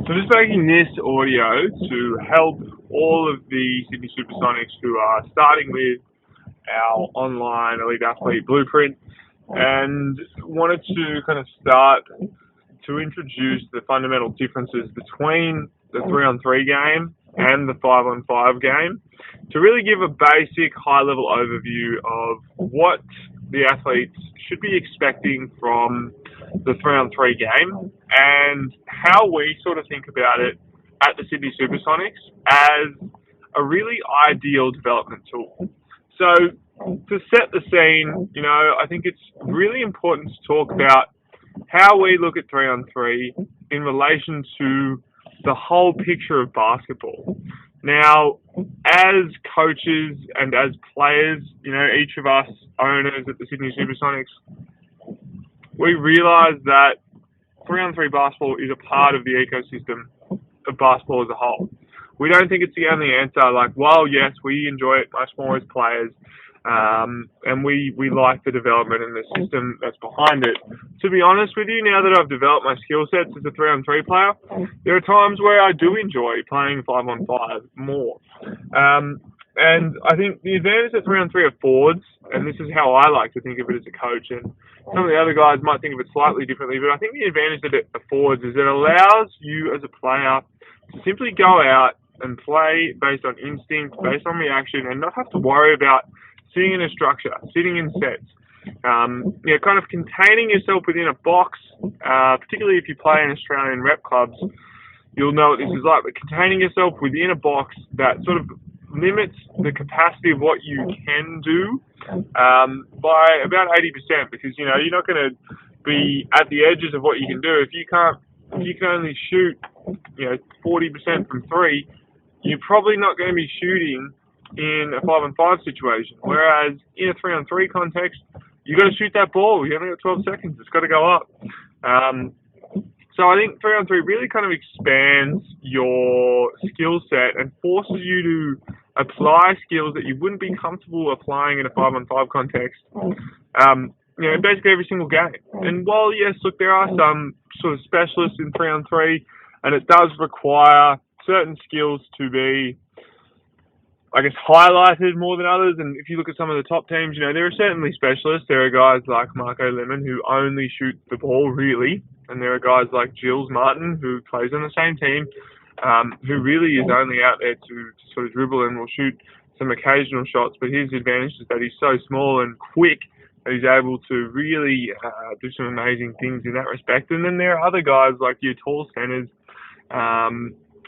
So I'm just making this audio to help all of the Sydney Supersonics who are starting with our online elite athlete blueprint, and wanted to kind of start to introduce the fundamental differences between the 3-on-3 game and the 5-on-5 game, to really give a basic high-level overview of what the athletes should be expecting from the 3-on-3 game and how we sort of think about it at the Sydney Supersonics as a really ideal development tool. So to set the scene, I think it's really important to talk about how we look at 3-on-3 in relation to the whole picture of basketball. Now, as coaches and as players, each of us owners at the Sydney Supersonics, we realise that 3-on-3 basketball is a part of the ecosystem of basketball as a whole. We don't think it's the only answer. Like, while yes, we enjoy it much more as players, and we like the development and the system that's behind it. To be honest with you, now that I've developed my skill sets as a 3-on-3 player, there are times where I do enjoy playing 5-on-5 more. And I think the advantage that 3-on-3 affords, and this is how I like to think of it as a coach, and some of the other guys might think of it slightly differently, but I think the advantage that it affords is it allows you as a player to simply go out and play based on instinct, based on reaction, and not have to worry about sitting in a structure, sitting in sets. Kind of containing yourself within a box, particularly if you play in Australian rep clubs, you'll know what this is like, but containing yourself within a box that sort of limits the capacity of what you can do by about 80%, because you're not going to be at the edges of what you can do. If you can only shoot 40% from three, you're probably not going to be shooting in a 5-on-5 situation. Whereas in a 3-on-3 context, you got to shoot that ball. You only got 12 seconds. It's got to go up. So I think 3-on-3 really kind of expands your skill set and forces you to apply skills that you wouldn't be comfortable applying in a 5-on-5 context. Basically every single game. And while yes, look, there are some sort of specialists in 3-on-3, and it does require certain skills to be, I guess, highlighted more than others. And if you look at some of the top teams, there are certainly specialists. There are guys like Marco Lemon who only shoot the ball, really. And there are guys like Gilles Martin, who plays on the same team, who really is only out there to sort of dribble and will shoot some occasional shots. But his advantage is that he's so small and quick that he's able to really do some amazing things in that respect. And then there are other guys like your tall centers,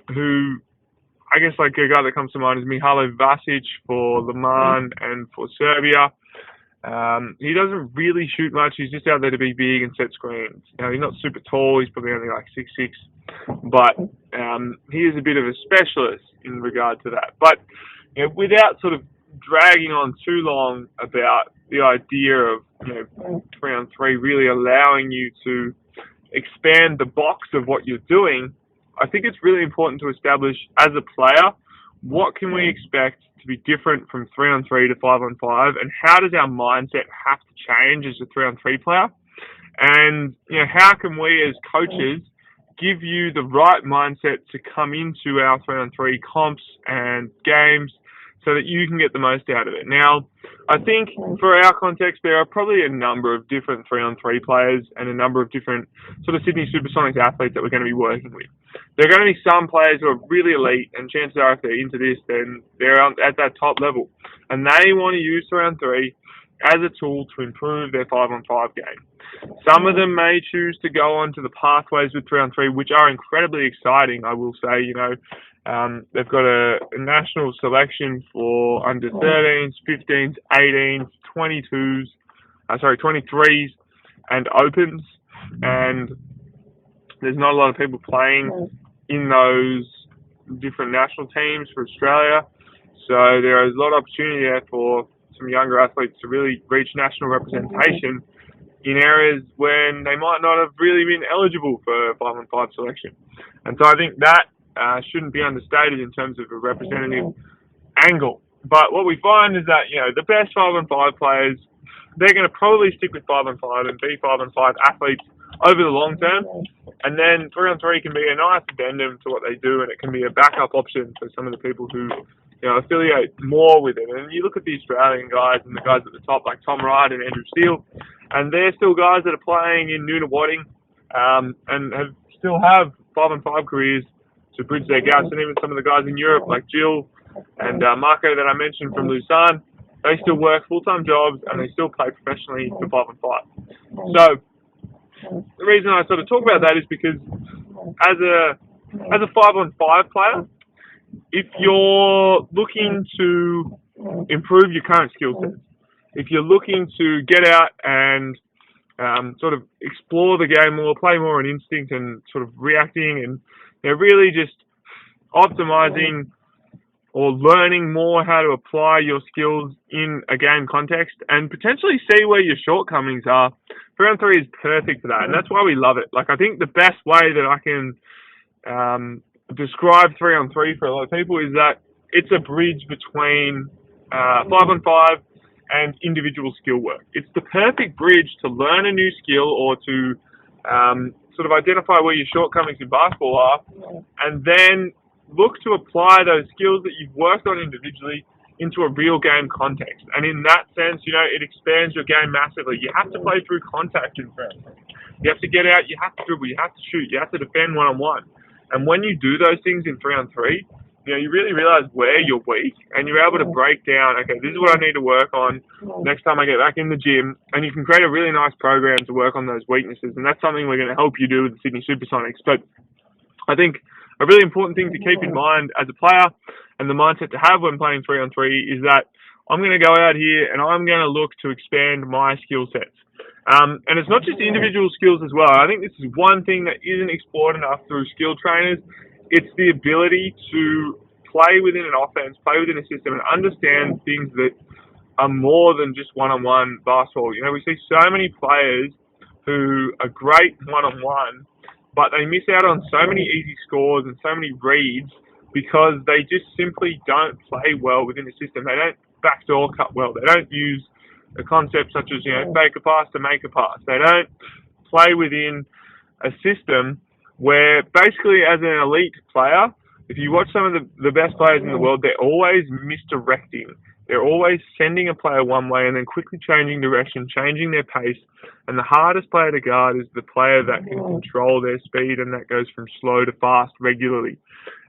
who, I guess, like a guy that comes to mind is Mihajlo Vasic for Le Mans and for Serbia. He doesn't really shoot much. He's just out there to be big and set screens. He's not super tall. He's probably only like 6'6", but he is a bit of a specialist in regard to that. But without sort of dragging on too long about the idea of 3-on-3 really allowing you to expand the box of what you're doing, I think it's really important to establish as a player, what can we expect to be different from 3-on-3 to 5-on-5, and how does our mindset have to change as a 3-on-3 player? And how can we as coaches give you the right mindset to come into our 3-on-3 comps and games so that you can get the most out of it? Now, I think for our context, there are probably a number of different 3-on-3 players and a number of different sort of Sydney Supersonics athletes that we're going to be working with. There are going to be some players who are really elite, and chances are if they're into this, then they're at that top level. And they want to use 3-on-3 as a tool to improve their 5-on-5 game. Some of them may choose to go on to the pathways with 3-on-3, which are incredibly exciting, I will say. They've got a national selection for under 13s, 15s, 18s, 23s, and opens. And there's not a lot of people playing in those different national teams for Australia. So there is a lot of opportunity there for some younger athletes to really reach national representation in areas when they might not have really been eligible for a 5-on-5 selection. And so I think that shouldn't be understated in terms of a representative angle. But what we find is that, the best 5-on-5 players, they're going to probably stick with 5-on-5 and be 5-on-5 athletes over the long term. And then 3-on-3 can be a nice addendum to what they do, and it can be a backup option for some of the people who, affiliate more with it. And you look at the Australian guys and the guys at the top, like Tom Wright and Andrew Steele, and they're still guys that are playing in Noonawading, and still have 5-on-5 careers to bridge their gaps. And even some of the guys in Europe, like Jill and Marco that I mentioned from Lausanne, they still work full-time jobs and they still play professionally for 5-on-5. So the reason I sort of talk about that is because as a 5-on-5 player, if you're looking to improve your current skill sets, if you're looking to get out and sort of explore the game more, play more on instinct and sort of reacting and really just optimizing or learning more how to apply your skills in a game context and potentially see where your shortcomings are, 3-on-3 is perfect for that, and that's why we love it. Like, I think the best way that I can describe 3-on-3 for a lot of people is that it's a bridge between 5-on-5 and individual skill work. It's the perfect bridge to learn a new skill or to sort of identify where your shortcomings in basketball are, and then look to apply those skills that you've worked on individually into a real game context. And in that sense, it expands your game massively. You have to play through contact in 3-on-3. You have to get out, you have to dribble, you have to shoot, you have to defend one-on-one. And when you do those things in 3-on-3, you really realize where you're weak, and you're able to break down, okay, this is what I need to work on next time I get back in the gym, and you can create a really nice program to work on those weaknesses, and that's something we're going to help you do with the Sydney Supersonics. But I think a really important thing to keep in mind as a player and the mindset to have when playing 3-on-3 is that I'm going to go out here and I'm going to look to expand my skill sets. And it's not just individual skills as well. I think this is one thing that isn't explored enough through skill trainers. It's the ability to play within an offense, play within a system, and understand things that are more than just one-on-one basketball. We see so many players who are great one-on-one, but they miss out on so many easy scores and so many reads because they just simply don't play well within the system. They don't backdoor cut well. They don't use a concept such as, fake a pass to make a pass. They don't play within a system where basically as an elite player, if you watch some of the best players in the world, they're always misdirecting. They're always sending a player one way and then quickly changing direction, changing their pace. And the hardest player to guard is the player that can control their speed and that goes from slow to fast regularly.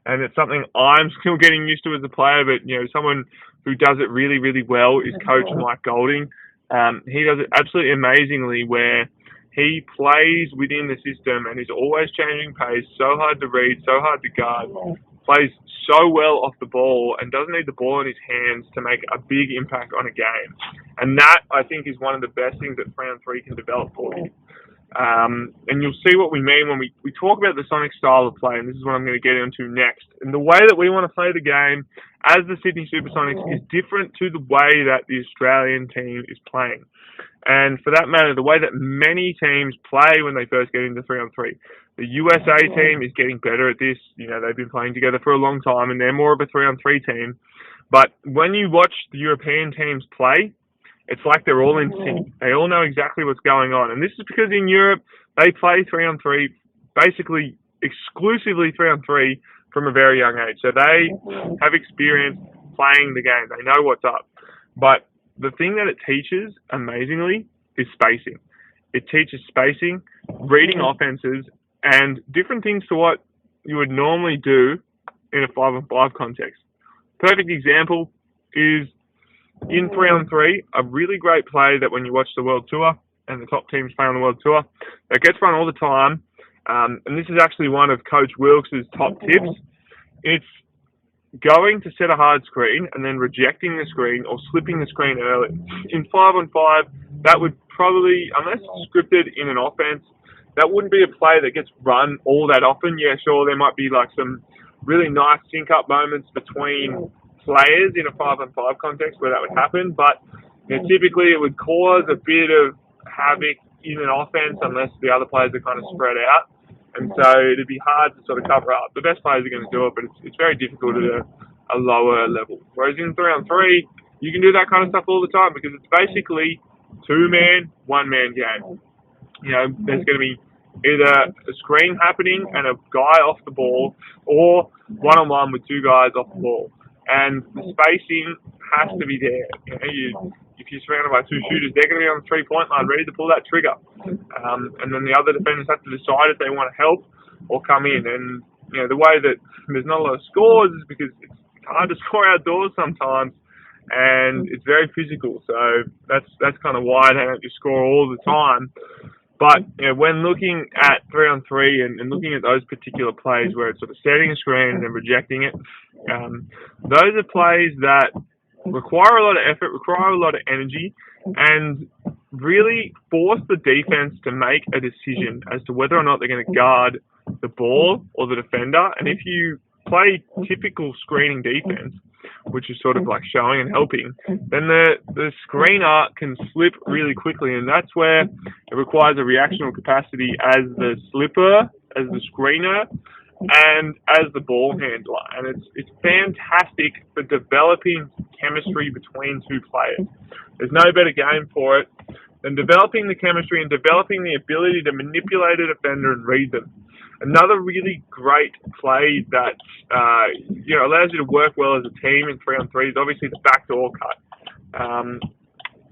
And it's something I'm still getting used to as a player, but, someone who does it really, really well is Coach Mike Golding. He does it absolutely amazingly where he plays within the system and is always changing pace, so hard to read, so hard to guard, plays so well off the ball and doesn't need the ball in his hands to make a big impact on a game. And that, I think, is one of the best things that 3-on-3 can develop for you. And you'll see what we mean when we talk about the Sonic style of play, and this is what I'm going to get into next. And the way that we want to play the game as the Sydney Supersonics is different to the way that the Australian team is playing. And for that matter, the way that many teams play when they first get into 3-on-3. The USA team is getting better at this. They've been playing together for a long time, and they're more of a 3-on-3 team. But when you watch the European teams play, it's like they're all in sync. They all know exactly what's going on. And this is because in Europe, they play 3-on-3, basically exclusively 3-on-3 from a very young age. So they have experience playing the game. They know what's up. But the thing that it teaches, amazingly, is spacing. It teaches spacing, reading offenses, and different things to what you would normally do in a 5-on-5 context. Perfect example is in 3-on-3, a really great play that when you watch the World Tour and the top teams play on the World Tour, that gets run all the time. And this is actually one of Coach Wilkes' top tips. It's going to set a hard screen and then rejecting the screen or slipping the screen early. In 5-on-5, that would probably, unless scripted in an offense, that wouldn't be a play that gets run all that often. Yeah, sure, there might be like some really nice sync-up moments between players in a 5-on-5 context where that would happen, but typically it would cause a bit of havoc in an offense unless the other players are kind of spread out. And so it'd be hard to sort of cover up. The best players are going to do it, but it's very difficult at a lower level. Whereas in 3-on-3, you can do that kind of stuff all the time, because it's basically 2-man, 1-man game. There's going to be 2 guys either a screen happening and a guy off the ball, or one-on-one with two guys off the ball. And the spacing has to be there. If you're surrounded by two shooters, they're going to be on the three-point line ready to pull that trigger. And then the other defenders have to decide if they want to help or come in. And the way that there's not a lot of scores is because it's hard to score outdoors sometimes, and it's very physical. So that's kind of why they don't just score all the time. But when looking at 3-on-3 and looking at those particular plays where it's sort of setting a screen and then rejecting it, those are plays that require a lot of effort, require a lot of energy, and really force the defense to make a decision as to whether or not they're going to guard the ball or the defender. And if you play typical screening defense, which is sort of like showing and helping, then the screener can slip really quickly, and that's where it requires a reactional capacity as the slipper, as the screener, and as the ball handler. And it's fantastic for developing chemistry between two players. There's no better game for it than developing the chemistry and developing the ability to manipulate a defender and read them. Another really great play that allows you to work well as a team in 3-on-3 is obviously the backdoor cut.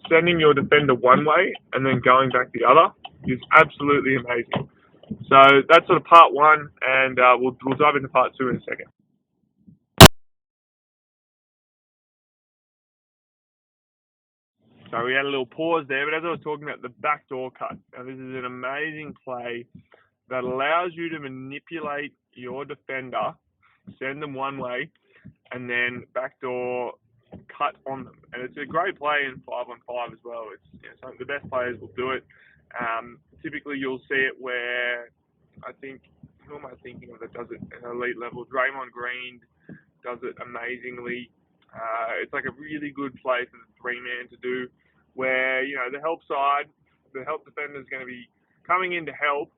Sending your defender one way and then going back the other is absolutely amazing. So that's sort of part one, and we'll dive into part two in a second. So we had a little pause there, but as I was talking about the backdoor cut, now this is an amazing play that allows you to manipulate your defender, send them one way, and then backdoor cut on them. And it's a great play in 5-on-5 as well. It's the best players will do it. Typically, you'll see it where I think, who am I thinking of that does it at an elite level? Draymond Green does it amazingly. It's like a really good play for the three-man to do, where the help side, the help defender is going to be coming in to help.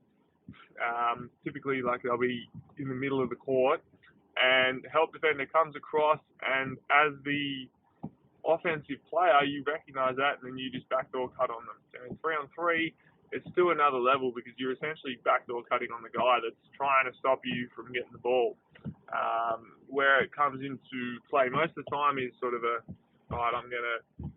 Typically, like they'll be in the middle of the court, and help defender comes across, and as the offensive player, you recognise that, and then you just backdoor cut on them. And 3-on-3, it's still another level because you're essentially backdoor cutting on the guy that's trying to stop you from getting the ball. Where it comes into play most of the time is sort of alright, I'm going to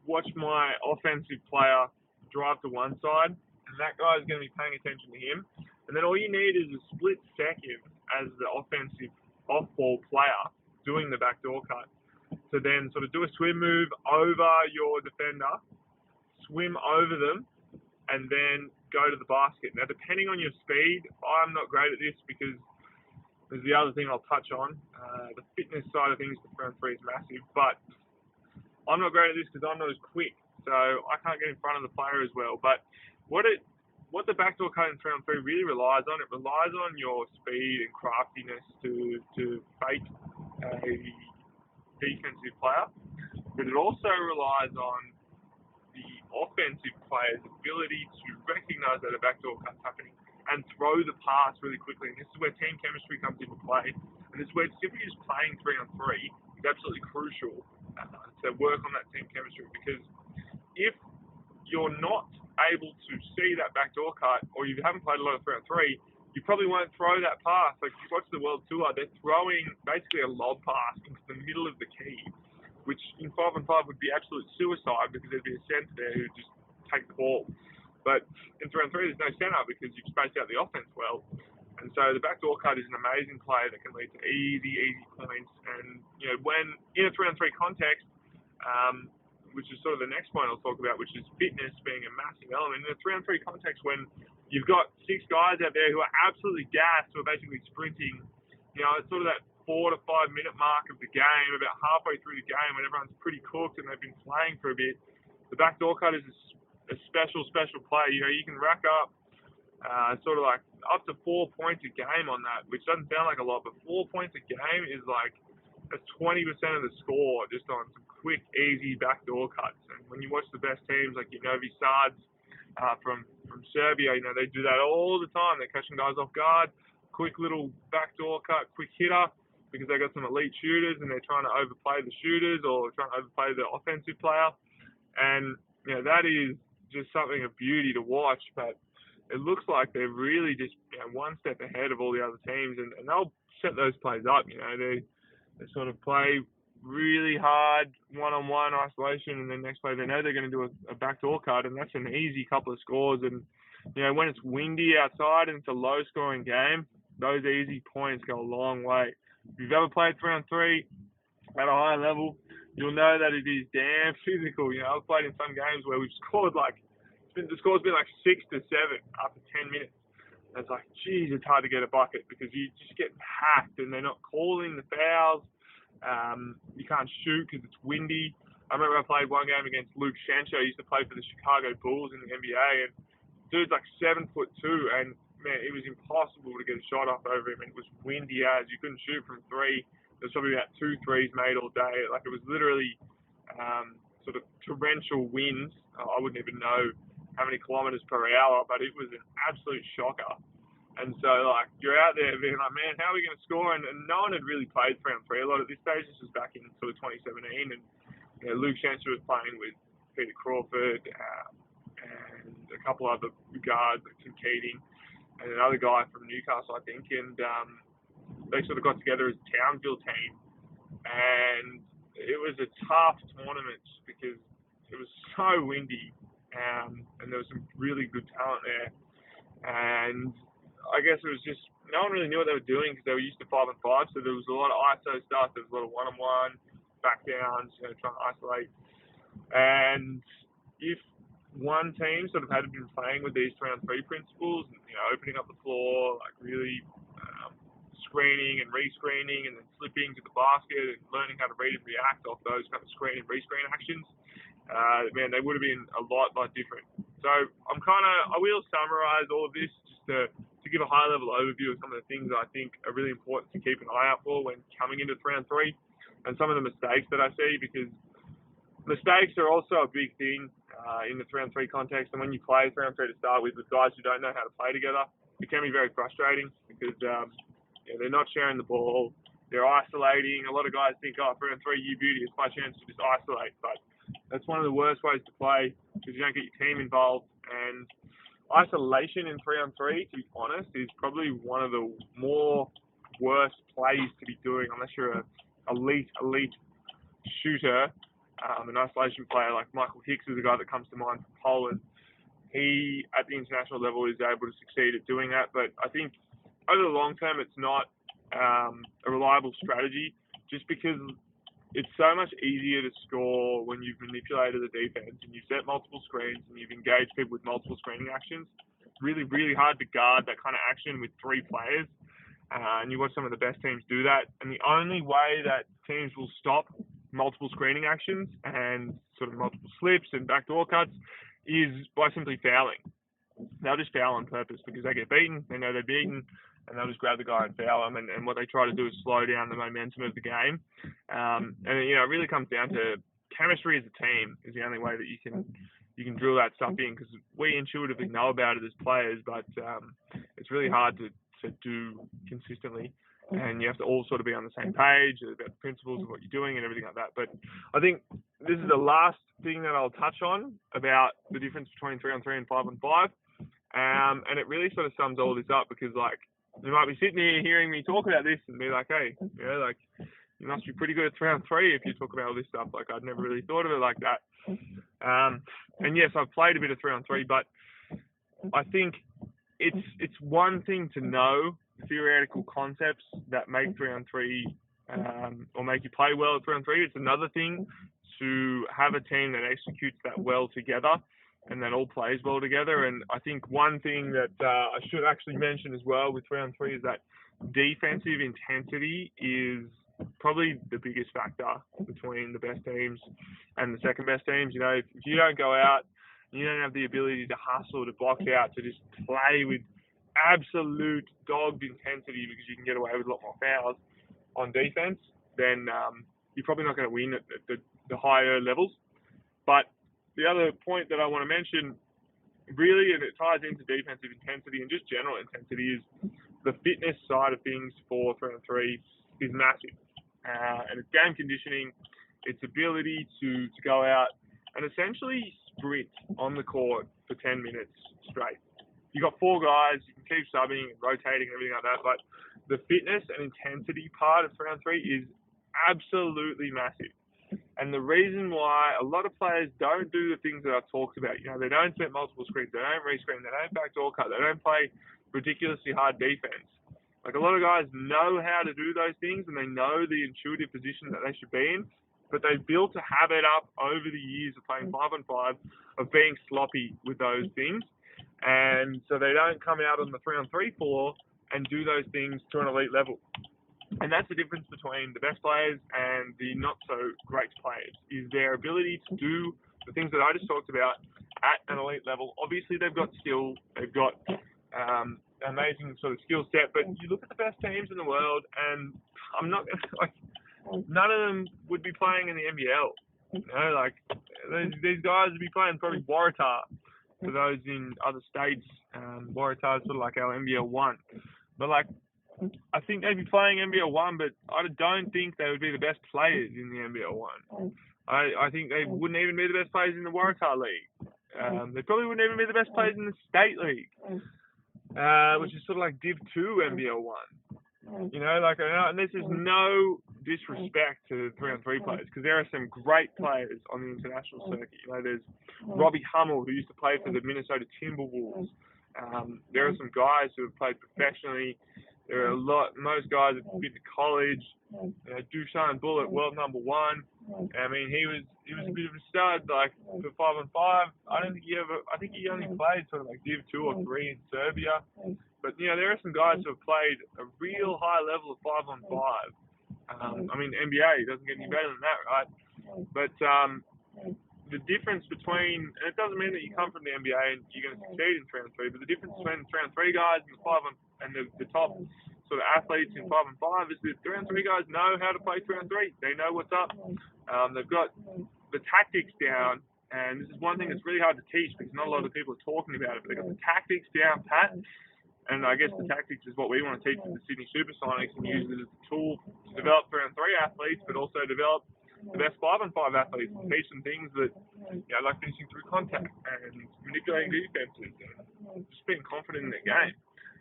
watch my offensive player drive to one side, and that guy's going to be paying attention to him. And then all you need is a split second as the offensive off-ball player doing the backdoor cut to then sort of do a swim move over your defender, swim over them, and then go to the basket. Now, depending on your speed, I'm not great at this because there's the other thing I'll touch on. The fitness side of things for 3-on-3 is massive, but I'm not great at this because I'm not as quick, so I can't get in front of the player as well. But what the backdoor cut in 3-on-3 really relies on, it relies on your speed and craftiness to fake a defensive player, but it also relies on the offensive player's ability to recognise that a backdoor cut's happening and throw the pass really quickly. And this is where team chemistry comes into play, and this is where simply just playing 3-on-3 is absolutely crucial to work on that team chemistry, because if you're not able to see that backdoor cut, or you haven't played a lot of 3-on-3, you probably won't throw that pass. Like if you watch the World Tour, they're throwing basically a lob pass into the middle of the key, which in 5-on-5 would be absolute suicide because there'd be a centre there who'd just take the ball. But in 3-on-3, there's no centre because you've spaced out the offense well. And so the backdoor cut is an amazing play that can lead to easy points. And when in a 3-on-3 context, which is sort of the next point I'll talk about, which is fitness being a massive element. In a 3-on-3 context, when you've got 6 guys out there who are absolutely gassed, who are basically sprinting, it's sort of that 4 to 5 minute mark of the game, about halfway through the game when everyone's pretty cooked and they've been playing for a bit. The backdoor cut is a special play. You can rack up sort of like up to 4 points a game on that, which doesn't sound like a lot, but 4 points a game is like that's 20% of the score just on some quick, easy backdoor cuts. And when you watch the best teams like Novi Sards from Serbia, they do that all the time. They're catching guys off guard, quick little backdoor cut, quick hitter, because they got some elite shooters and they're trying to overplay the shooters or trying to overplay the offensive player. And that is just something of beauty to watch. But it looks like they're really just one step ahead of all the other teams, and they'll set those plays up. They sort of play really hard one-on-one isolation, and then next play they know they're going to do a backdoor cut, and that's an easy couple of scores. And when it's windy outside and it's a low-scoring game, those easy points go a long way. If you've ever played 3-on-3 at a high level, you'll know that it is damn physical. I've played in some games where we've scored the score's been like 6 to 7 after 10 minutes. And it's like, geez, it's hard to get a bucket because you just get hacked and they're not calling the fouls. You can't shoot because it's windy. I remember I played one game against Luke Shancho. He used to play for the Chicago Bulls in the NBA, and dude's like 7'2", and man, it was impossible to get a shot off over him. And it was windy as you couldn't shoot from three. There's probably about 2 threes made all day. Like it was literally sort of torrential winds. I wouldn't even know how many kilometers per hour, but it was an absolute shocker. And so, you're out there being like, man, how are we going to score? And no one had really played 3-on-3 a lot at this stage. This was back in sort of 2017. And Luke Shancer was playing with Peter Crawford and a couple other guards, like Tim Keating, and another guy from Newcastle, I think. And they sort of got together as a Townsville team. And it was a tough tournament because it was so windy. And there was some really good talent there. And I guess it was just no one really knew what they were doing because they were used to 5-on-5. So there was a lot of ISO stuff. There was a lot of one-on-one, back downs, trying to isolate. And if one team sort of had been playing with these 3-on-3 principles, and, opening up the floor, really screening and re-screening, and then slipping to the basket and learning how to read and react off those kind of screen and re-screen actions, man, they would have been a lot different. So I will summarize all of this just to give a high-level overview of some of the things I think are really important to keep an eye out for when coming into 3-on-3, and some of the mistakes that I see, because mistakes are also a big thing in the 3-on-3 context. And when you play 3-on-3 to start with guys who don't know how to play together, it can be very frustrating because they're not sharing the ball, they're isolating. A lot of guys think, 3-on-3, you beauty, it's my chance to just isolate. But that's one of the worst ways to play because you don't get your team involved. And isolation in 3-on-3, to be honest, is probably one of the more worst plays to be doing unless you're an elite shooter. An isolation player like Michael Hicks is a guy that comes to mind from Poland. He, at the international level, is able to succeed at doing that. But I think over the long term, it's not a reliable strategy just because it's so much easier to score when you've manipulated the defense and you've set multiple screens and you've engaged people with multiple screening actions. It's really, really hard to guard that kind of action with 3 players. And you watch some of the best teams do that. And the only way that teams will stop multiple screening actions and sort of multiple slips and backdoor cuts is by simply fouling. They'll just foul on purpose because they get beaten, they know they're beaten, and they'll just grab the guy and foul them. And what they try to do is slow down the momentum of the game. And it really comes down to chemistry as a team is the only way that you can drill that stuff in, because we intuitively know about it as players, but it's really hard to do consistently. And you have to all sort of be on the same page about the principles of what you're doing and everything like that. But I think this is the last thing that I'll touch on about the difference between 3-on-3 and 5-on-5. And it really sort of sums all this up because, you might be sitting here hearing me talk about this and be like, hey, you must be pretty good at 3-on-3 if you talk about all this stuff. I'd never really thought of it like that. And yes, I've played a bit of 3-on-3, but I think it's one thing to know theoretical concepts that make 3-on-3 or make you play well at 3-on-3. It's another thing to have a team that executes that well together and that all plays well together. And I think one thing that I should actually mention as well with 3-on-3 is that defensive intensity is probably the biggest factor between the best teams and the second best teams. If you don't go out, you don't have the ability to hustle, to box out, to just play with absolute dogged intensity because you can get away with a lot more fouls on defense, then you're probably not going to win at the higher levels. But the other point that I want to mention, really, and it ties into defensive intensity and just general intensity, is the fitness side of things for 3-on-3 is massive. And it's game conditioning, its ability to go out and essentially sprint on the court for 10 minutes straight. you got 4 guys, you can keep subbing and rotating and everything like that, but the fitness and intensity part of round 3 is absolutely massive. And the reason why a lot of players don't do the things that I've talked about, they don't set multiple screens, they don't rescreen, they don't backdoor cut, they don't play ridiculously hard defense. Like, a lot of guys know how to do those things and they know the intuitive position that they should be in, but they've built a habit up over the years of playing 5-on-5 of being sloppy with those things. And so they don't come out on the 3-on-3 floor and do those things to an elite level. And that's the difference between the best players and the not so great players, is their ability to do the things that I just talked about at an elite level. Obviously, they've got skill, they've got amazing sort of skill set, but you look at the best teams in the world, and I'm not none of them would be playing in the NBL. These guys would be playing probably Waratah. For those in other states, Waratah is sort of like our NBL 1. But I think they'd be playing NBL 1, but I don't think they would be the best players in the NBL 1. I think they wouldn't even be the best players in the Waratah League. They probably wouldn't even be the best players in the State League, which is sort of like Div 2 NBL 1. And this is no disrespect to 3-on-3 players, because there are some great players on the international circuit. There's Robbie Hummel, who used to play for the Minnesota Timberwolves. There are some guys who have played professionally. There are most guys have been to college. Dushan Bullet, world number 1. I mean, he was a bit of a stud, for 5-on-5. I think he only played sort of like Div 2 or 3 in Serbia. But, there are some guys who have played a real high level of 5-on-5. NBA doesn't get any better than that, right? But the difference between, and it doesn't mean that you come from the NBA and you're going to succeed in 3-on-3, but the difference between the 3-on-3 guys and the 5-on and the top sort of athletes in 5-on-5 is that 3-on-3 guys know how to play 3-on-3. They know what's up. They've got the tactics down, and this is one thing that's really hard to teach because not a lot of people are talking about it, but they've got the tactics down pat. And I guess the tactics is what we want to teach to the Sydney Supersonics and use it as a tool to develop 3-on-3 athletes, but also develop the best 5-on-5 athletes and teach them things that, like finishing through contact and manipulating defenses and just being confident in their game.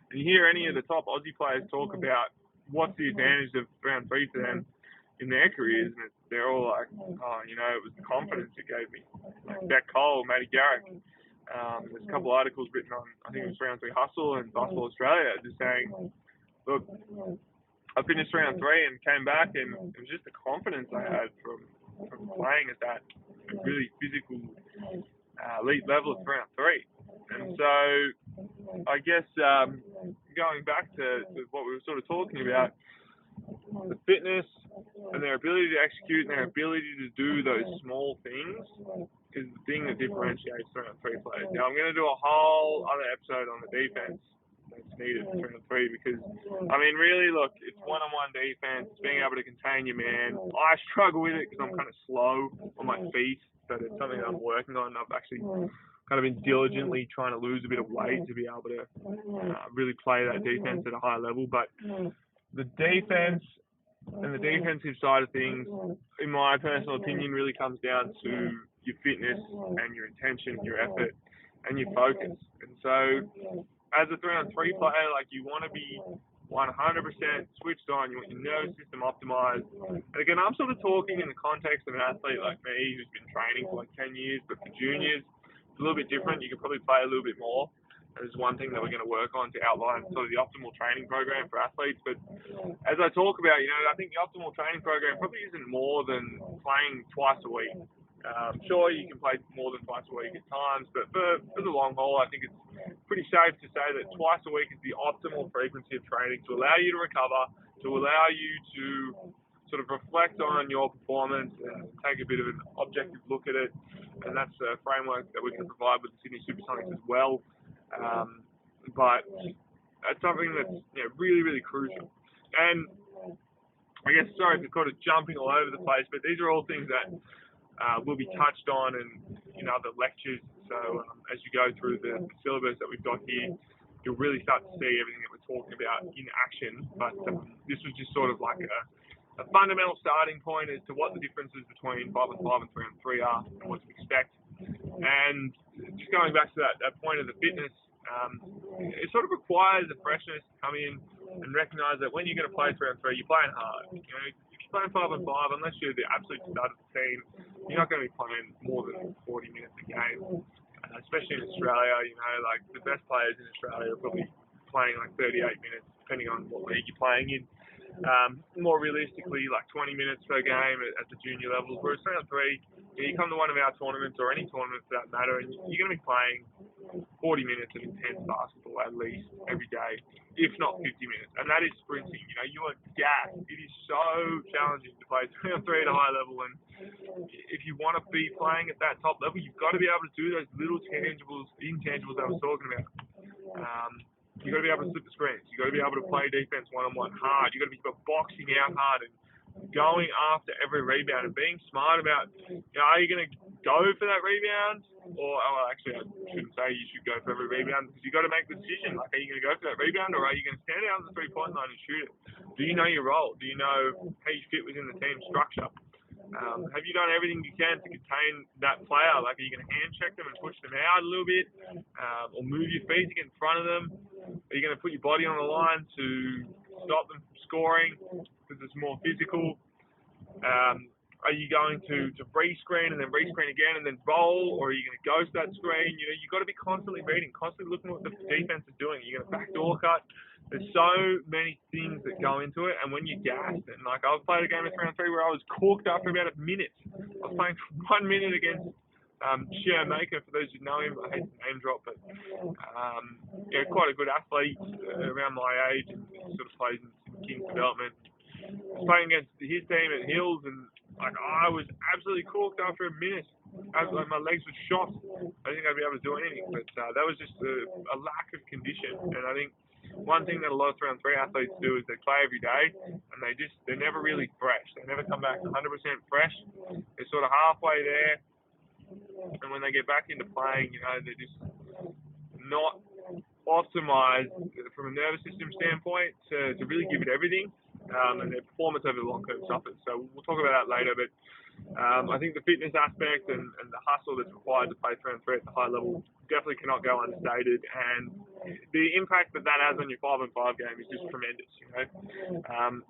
And you hear any of the top Aussie players talk about what's the advantage of 3-on-3 for them in their careers, and they're all like, it was the confidence it gave me. Like Beck Cole, Matty Garrick. There's a couple of articles written on, I think it was 3-on-3 Hustle and Basketball Australia, just saying, look, I finished 3-on-3 and came back, and it was just the confidence I had from playing at that really physical elite level of 3-on-3. And so I guess going back to what we were sort of talking about, the fitness and their ability to execute and their ability to do those small things is the thing that differentiates 3-on-3 players. Now, I'm going to do a whole other episode on the defense that's needed for 3-on-3 because, really, look, it's one-on-one defense, it's being able to contain your man. I struggle with it because I'm kind of slow on my feet, but it's something that I'm working on. I've actually kind of been diligently trying to lose a bit of weight to be able to really play that defense at a high level. But the defense and the defensive side of things, in my personal opinion, really comes down to your fitness and your intention, your effort, and your focus. And so, as a 3-on-3 player, you want to be 100% switched on. You want your nervous system optimized. And again, I'm sort of talking in the context of an athlete like me who's been training for 10 years, but for juniors, it's a little bit different. You can probably play a little bit more. There's one thing that we're going to work on to outline sort of the optimal training program for athletes. But as I talk about, I think the optimal training program probably isn't more than playing twice a week. Sure, you can play more than twice a week at times, but for the long haul, I think it's pretty safe to say that twice a week is the optimal frequency of training to allow you to recover, to allow you to sort of reflect on your performance and take a bit of an objective look at it. And that's a framework that we can provide with the Sydney Supersonics as well. But that's something that's really, really crucial. And I guess, sorry for kind of jumping all over the place, but these are all things that will be touched on in other lectures. So as you go through the syllabus that we've got here, you'll really start to see everything that we're talking about in action. But this was just sort of like a fundamental starting point as to what the differences between 5-on-5 and 3-on-3 are and what to expect. And just going back to that point of the fitness, it sort of requires a freshness to come in and recognise that when you're going to play 3 on 3, you're playing hard. You know, if you're playing 5 on 5, unless you're the absolute stud of the team, you're not going to be playing more than 40 minutes a game. Especially in Australia, you know, like the best players in Australia are probably playing like 38 minutes, depending on what league you're playing in. More realistically, like 20 minutes per game at the junior levels. Whereas 3 on 3, you come to one of our tournaments or any tournament for that matter, and you're going to be playing 40 minutes of intense basketball at least every day, if not 50 minutes. And that is sprinting. You know, you are gassed. It is so challenging to play 3 on 3 at a high level. And if you want to be playing at that top level, you've got to be able to do those little intangibles I was talking about. You've got to be able to slip the screens. You've got to be able to play defense one-on-one hard. You've got to be boxing out hard and going after every rebound and being smart about, you know, are you going to go for that rebound? Or, actually, I shouldn't say you should go for every rebound, because you've got to make the decision. Like, are you going to go for that rebound, or are you going to stand out on the three-point line and shoot it? Do you know your role? Do you know how you fit within the team structure? Have you done everything you can to contain that player? Like, are you going to hand check them and push them out a little bit, or move your feet to get in front of them? Are you going to put your body on the line to stop them from scoring because it's more physical? Are you going to re-screen and then re-screen again and then roll, or are you going to ghost that screen? You know, you've got to be constantly reading, constantly looking at what the defense is doing. You're going to backdoor cut. There's so many things that go into it, and when you're gassed, and like I've played a game of 3 on 3 where I was corked up for about a minute. I was playing for 1 minute against Share Maker, for those who know him. I hate to name drop, but yeah, quite a good athlete around my age, and sort of plays in King's development. I was playing against his team at Hills, and like I was absolutely corked after a minute. Like my legs were shot. I didn't think I'd be able to do anything, but that was just a lack of condition. And I think one thing that a lot of 3 on 3 athletes do is they play every day, and they're never really fresh. They never come back 100% fresh. They're sort of halfway there, and when they get back into playing, you know, they're just not optimized from a nervous system standpoint to really give it everything, and their performance over the long term suffers. So we'll talk about that later, but I think the fitness aspect and the hustle that's required to play 3 on 3 at the high level definitely cannot go understated, and the impact that has on your 5 on 5 game is just tremendous. You know,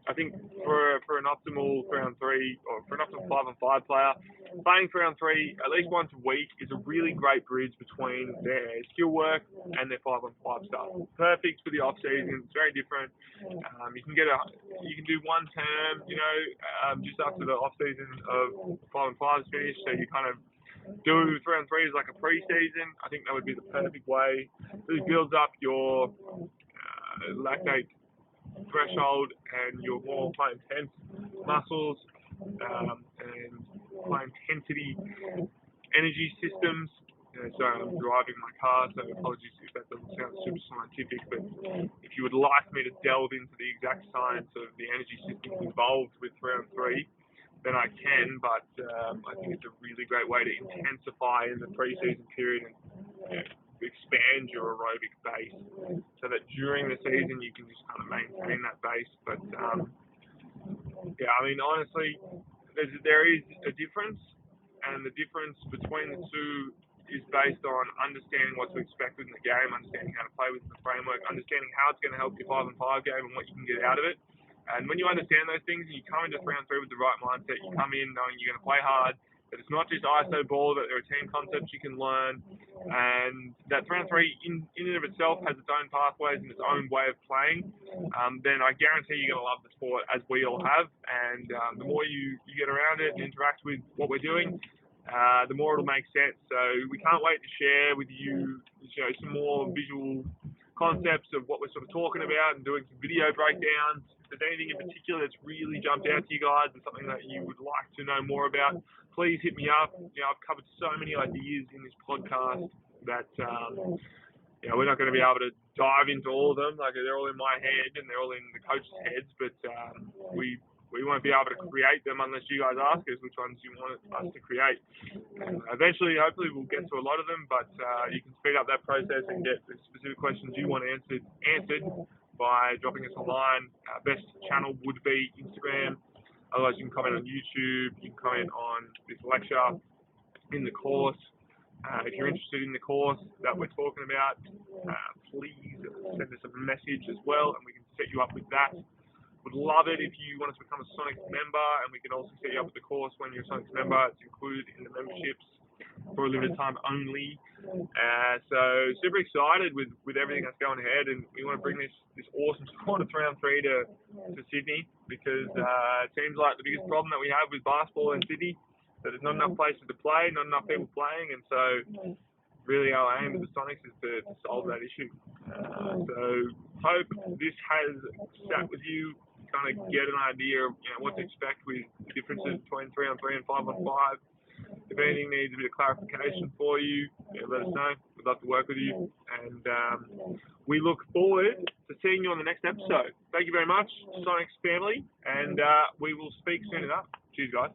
I think for an optimal 3 on 3 or for an optimal 5 on 5 player, playing 3 on 3 at least once a week is a really great bridge between their skill work and their 5 on 5 stuff. Perfect for the off season. It's very different. You can do one term, you know, just after the off season of 5 on 5 is finished, so you kind of do 3 on 3 as like a pre-season. I think that would be the perfect way. It really builds up your lactate threshold and your more high intense muscles and high intensity energy systems. You know, sorry, I'm driving my car, so apologies if that doesn't sound super scientific, but if you would like me to delve into the exact science of the energy systems involved with 3 on 3, then I can, but I think it's a really great way to intensify in the pre-season period and expand your aerobic base so that during the season you can just kind of maintain that base. But yeah, I mean, honestly, there is a difference, and the difference between the two is based on understanding what to expect in the game, understanding how to play within the framework, understanding how it's going to help your 5 on 5 game and what you can get out of it. And when you understand those things and you come into 3 on 3 with the right mindset, you come in knowing you're going to play hard, that it's not just ISO ball, that there are team concepts you can learn, and that 3 on 3 in and of itself has its own pathways and its own way of playing, then I guarantee you're going to love the sport, as we all have. And the more you get around it and interact with what we're doing, the more it'll make sense. So we can't wait to share with you, some more visual concepts of what we're sort of talking about and doing some video breakdowns. If there's anything in particular that's really jumped out to you guys and something that you would like to know more about, please hit me up. You know, I've covered so many ideas in this podcast that we're not going to be able to dive into all of them. Like, they're all in my head and they're all in the coaches' heads, but we won't be able to create them unless you guys ask us which ones you want us to create. Eventually, hopefully, we'll get to a lot of them, but you can speed up that process and get the specific questions you want answered by dropping us a line. Our best channel would be Instagram. Otherwise, you can comment on YouTube. You can comment on this lecture in the course. If you're interested in the course that we're talking about, please send us a message as well, and we can set you up with that. Would love it if you want us to become a Sonics member, and we can also set you up with the course when you're a Sonics member. It's included in the memberships for a limited time only. So super excited with everything that's going ahead, and we want to bring this awesome sport of 3-on-3 to Sydney, because it seems like the biggest problem that we have with basketball in Sydney, that there's not enough places to play, not enough people playing, and so really our aim with the Sonics is to solve that issue. So hope this has sat with you, kind of get an idea of what to expect with the differences between 3-on-3 and 5-on-5. If anything needs a bit of clarification for you, let us know. We'd love to work with you, and we look forward to seeing you on the next episode. Thank you very much, Sonics family, and we will speak soon enough. Cheers, guys.